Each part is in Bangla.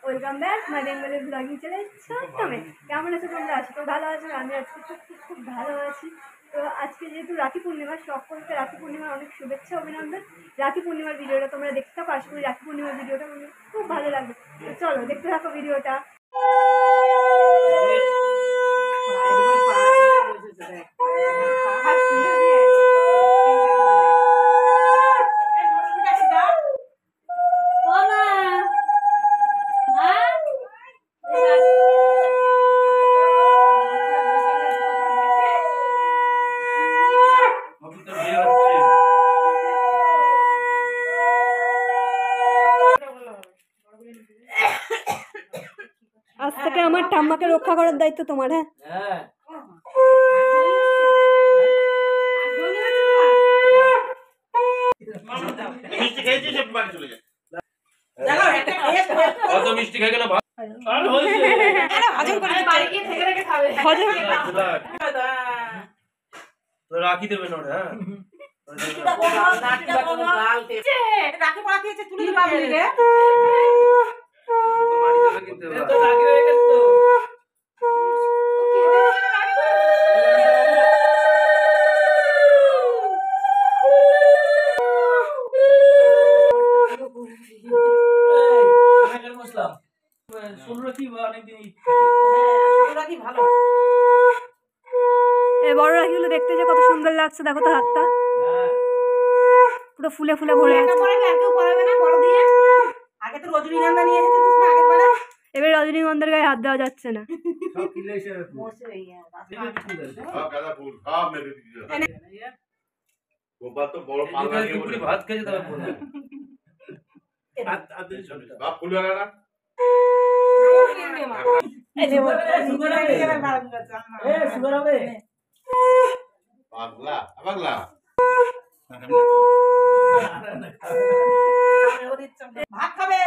Welcome back my Bengali blogging channel ছোট্টমে। কেমন আছো তোমরা? আজকে তো ভালো আছো, আমি আজকে খুব খুব খুব ভালো আছি। তো আজকে যেহেতু রাখি পূর্ণিমা, সকলকে রাখি পূর্ণিমার অনেক শুভেচ্ছা অভিনন্দন। রাখি পূর্ণিমার ভিডিওটা তোমরা দেখতে থাকো, আশা করি রাখি পূর্ণিমার ভিডিওটা খুব ভালো লাগবে। তো চলো দেখতে থাকো ভিডিওটা। আজ থেকে আমার ঠাম্মাকে রক্ষা করার দায়িত্ব তোমার। হ্যাঁ, মিষ্টি খেয়ে গেল রাখি দেবে না। বড় রাখিগুলো দেখতে যে কত সুন্দর লাগছে, দেখো তো হাতটা পুরো ফুলে ফুলে ভরে আছে। এবার রজনীগন্ধার গায়ে হাত দেওয়া যাচ্ছে না। ভাত খেয়েছে ভাত খাবে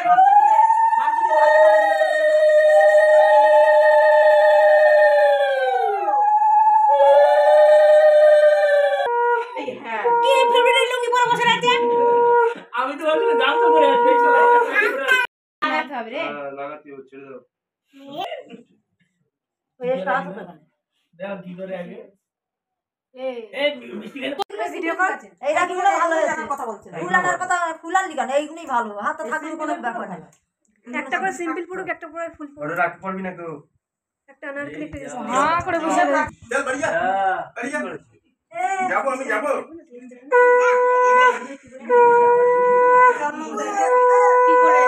আমি তো ভাবছিলাম দাম তো করে আসবে লাগাতে ছেড়ে দাও। দেখো কি করে আগে একটা করে সিম্পল পুরো, একটা করে ফুল ওটা রাখতে পারবি না তো, একটা আনারকলি, একটা হ্যাঁ করে বসে চল बढ़िया बढ़िया যাবো আমি যাবো। কি করে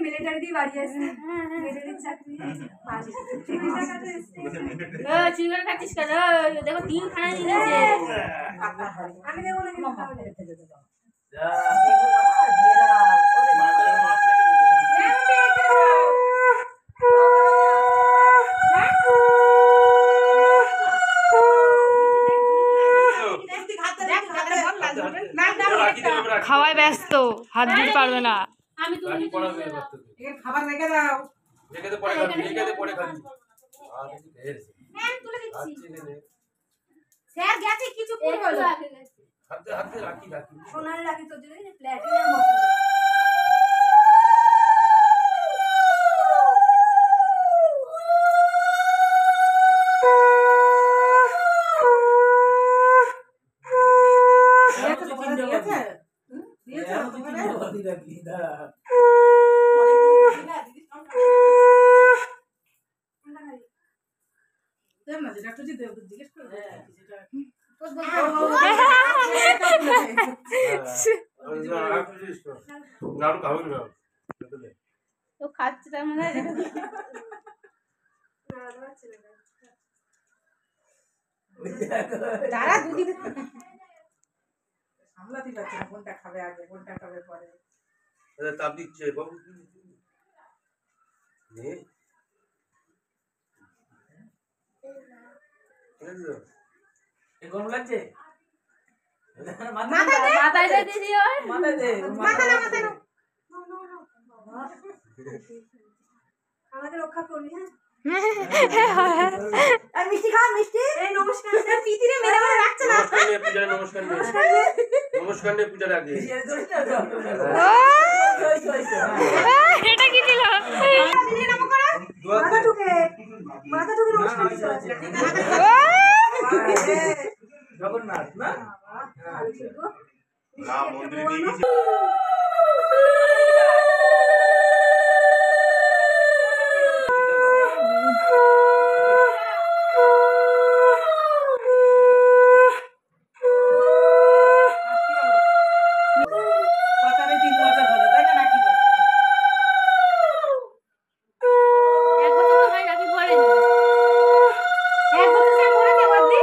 মিলিটারি দিয়ে বাড়ি আসছে, মিলিটারির চাকরি চিকেন খাচ্ছিস কেন? দেখো 3 খানা নিয়েছে। আমি দেবো না কিন্তু খাবে খাওয়ায় ব্যস্ত, হাত দিতে পারবে না। আমি তো খাবার রেখে দাও, রেখে দে পরে খাবি, রেখে দে পরে খাবি। আমি তুলে দিচ্ছি। স্যার গেছে কিছু করে হলো। হাতে হাতে রাখি রাখি সোনার রাখি তোর জন্য প্ল্যাটিনাম মশলা। নাড়ু খাবে না তো খাচ্ছে তার মানে যারা দুদিন সামলাতে পারছে না কোনটা খাবে আগে কোনটা খাবে পরে। তাপ দিচ্ছে বাবু নে গরম লাগছে মাথায় দে দিদি ওর মাথা দে মাথা না আমাদের রক্ষা করবি হ্যাঁ আর মিষ্টি খা মিষ্টি এই নমস্কার পিতিরে মেরে মেরে রাখছে না নমস্কার নে পূজার আগে এটা কি দিল মাথা ঢুকে নমস্কার জগন্নাথ না না মন্দিরে নিয়ে গেছি কথারে 3 বছর হলো তাই না নাকি এক বছর তো ভাই রাখি পড়েনি এক বছর সে পড়েছে বদ্দি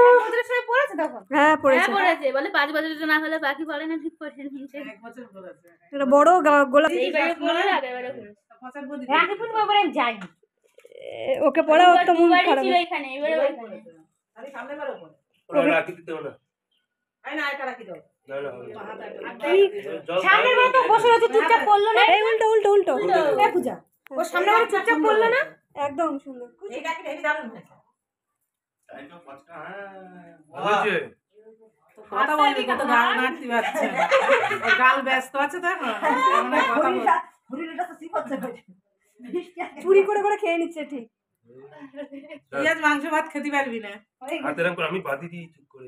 এক বছর সে পড়েছে তখন হ্যাঁ পড়েছে পড়েছে বলে 5 বছর না হলে বাকি পড়ে না ঠিক পড়ে নিচে 1 বছর বলেছে একটা বড় গোলাপ এইবারে পড়ে না এবারে পড়েছে পচার বদি রাখি পূর্ণিমা পরে আমি যাই ওকে পড়া ওর তো মন খারাপ ছিল এখানে এবারে আরে সামনে বারো পড়ে ওরা রাখি দিতে হবে না আই না এটা রাখি দাও না না সামনের বার তো বসে রয়েছে চুপচাপ পড়লো না এই উল্টো এ পূজা ও সামনে বার চুপচাপ পড়লো না একদম সুন্দর এই রাখি এই দারুন হয়েছে হয়েছে কথা বললি কত গাল নাড়তে পারছে না ওর গাল ব্যস্ত আছে তো এখন এমন কথা বল ভুরিটা তো সিপাচ্ছে চুরি করে খেয়ে নিচ্ছে ঠিক তুই আজ মাংস ভাত খেতে পারবি না হাতের করে আমি বাদি দিই চুপ করে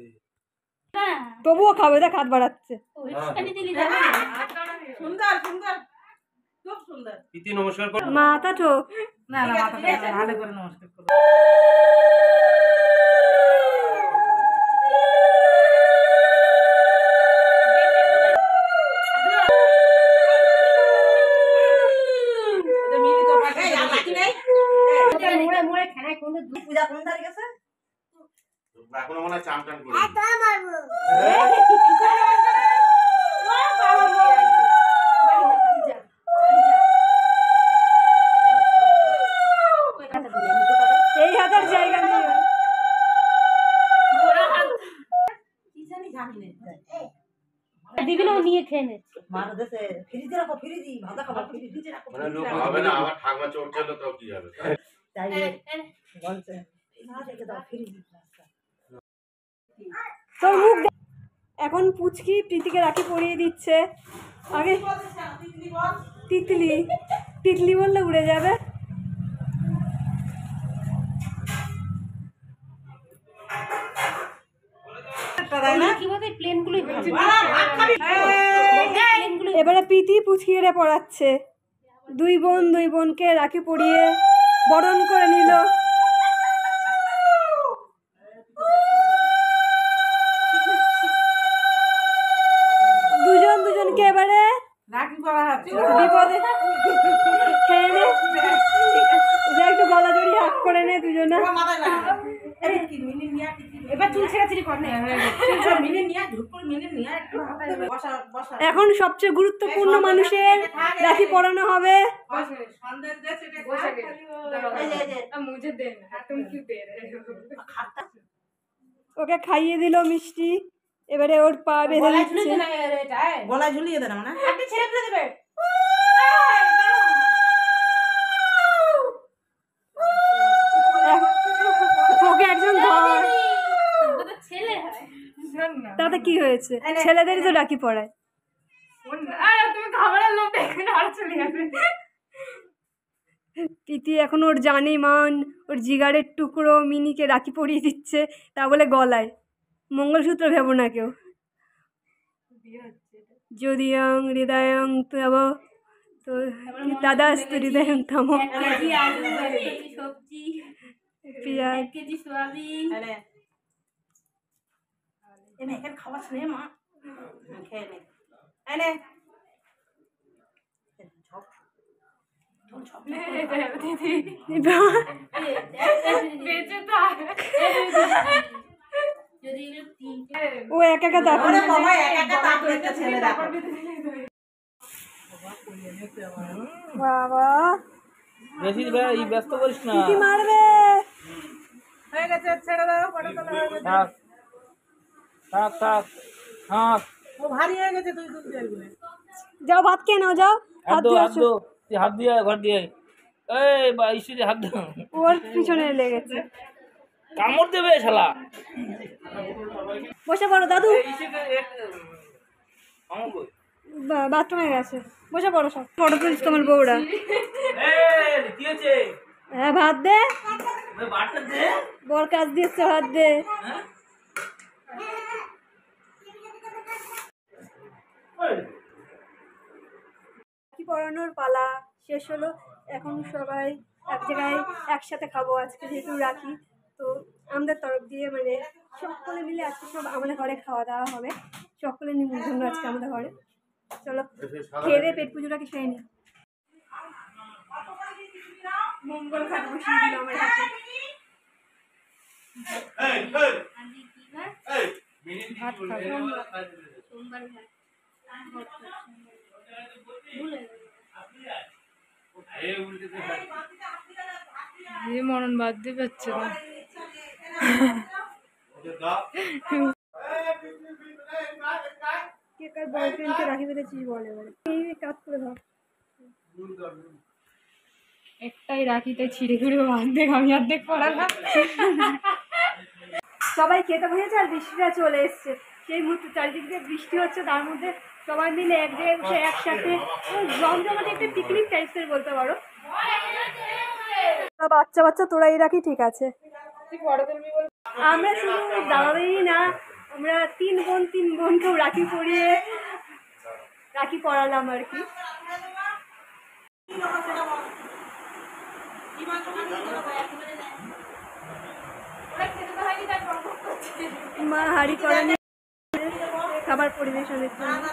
তবুও খাবে দেখ হাত বাড়াচ্ছে ওইখানে দিলি যাবে সুন্দর সুন্দর খুব সুন্দর প্রীতি নমস্কার কর মাথা তো না না মাথা ভালো করে নমস্কার করো এখনো মনে হয় চাম টান করে এই হাতের জায়গা নেই দিদিগুলো নিয়ে খেয়ে নিচ্ছে মানে লোক হবে না আমার ঠাকুমা চোট ছিল তো কি হবে তোর মুখ এখন পুচকি প্রীতিকে রাখি পরিয়ে দিচ্ছে আগে তিতলি বললে উড়ে যাবে এবারে প্রীতি পুচকিরে পড়াচ্ছে দুই বোনকে রাখি পরিয়ে বরণ করে নিল দুজনকে এবারে রাখি পরা হচ্ছে বিপদে খেয়ে নে একটু গলা জড়িয়ে হাত করে নে দুজনে মাথায় লাগে কি মিনি নিয়া এবার চুল ছেড়াছিড়ি কর না মিনি নিয়া ঝুপ করে মিনি নিয়া একটু হাতে বসা বসা এখন সবচেয়ে গুরুত্বপূর্ণ মানুষের রাখি পরানো হবে সন্দেশ দে সেটা मुझे देना तुम क्यों दे रहे हो ওকে খাইয়ে দিল মিষ্টি এবারে ওর পা বেঁধে দিচ্ছে গলায় ঝুলিয়ে দে না মানে আপনি ছেড়ে ফেলে দেবে ওকে একজন ধর ছেলে হয় তাতে কি হয়েছে ছেলেদেরই তো রাখি পরায় তুমি খাবারের লোক দেখে আর চলে যাবে প্রীতি এখন ওর জানে মান ওর জিগারের টুকরো মিনিকে রাখি পরিয়ে দিচ্ছে তা বলে গলায় মঙ্গলসূত্র ভেবো না কেউ যদিয়ং হৃদয়ং তব তো দাদাস্তু হৃদয়ং তম কেজি আলু কেজি সবজি পেঁয়াজ কেজি সোয়াবিন এনে এখানে খাবার শুনে মা খেয়ে নে এনে ও একা একা দেখো ওরে বাবা একা একা তাপ দেখতে ছেলে দেখো বাবা বেশি এই ব্যস্ত করিস না কি মারবে হয়ে গেছে ছেড়ে দাও ফটো তোলা হয়ে গেছে থাক থাক থাক থাক ও ভারী হয়ে গেছে তুই তুলতে এগুলো যাও ভাত খেয়ে নাও যাও হাত দিয়ে হাত আসো দো তুই হাত দিয়ে ঘর দিয়ে এই বা ইসিরে হাত দাও ওর পিছনে লেগেছে কামড় দেবে শালা বসে পড়ো দাদু কামড় কই বাথরুমে গেছে বসে পড়ো সব ফটো তুলছি তোমার বউরা এই কি হচ্ছে হ্যাঁ ভাত দে বাটা দে বর কাজ দিচ্ছে ভাত দে রাখি পরানোর পালা শেষ হলো এখন সবাই এক জায়গায় একসাথে খাবো আজকে যেহেতু রাখি তো আমাদের তরফ দিয়ে মানে সকলে মিলে আজকে সব আমাদের ঘরে খাওয়া দাওয়া হবে সকলে নিমন্ত্রণ আজকে আমাদের ঘরে চলো খেয়ে দিয়ে পেট পুজোটাকে খেয়ে নি মঙ্গল ঘাট বসিয়ে দিল আমার হাতে ভাত মরণ বাদ দিয়ে পাচ্ছে না কে কার বয়ফ্রেন্ডকে রাখি বেঁধেছিস বলে বলে এই কাজ করে ধর একটাই রাখিতে ছিঁড়ে ঘুরে অর্ধেক আমি অর্ধেক পড়ালাম সবাই খেতে বসেছে আর বৃষ্টিটা চলে এসছে সেই মুহূর্তে চারিদিক দিয়ে বৃষ্টি হচ্ছে তার মধ্যে সবাই মিলে এক জায়গায় বসে একসাথে জমজমাটে একটা পিকনিক টাইপসের বলতে পারো বাচ্চা বাচ্চা তোরাই রাখি ঠিক আছে আমরা শুধু দাদাদেরই না আমরা তিন বোনকেও রাখি পরিয়ে রাখি পরালাম আর কি মা হাড়ি করা নিয়ে খাবার পরিবেশনের জন্য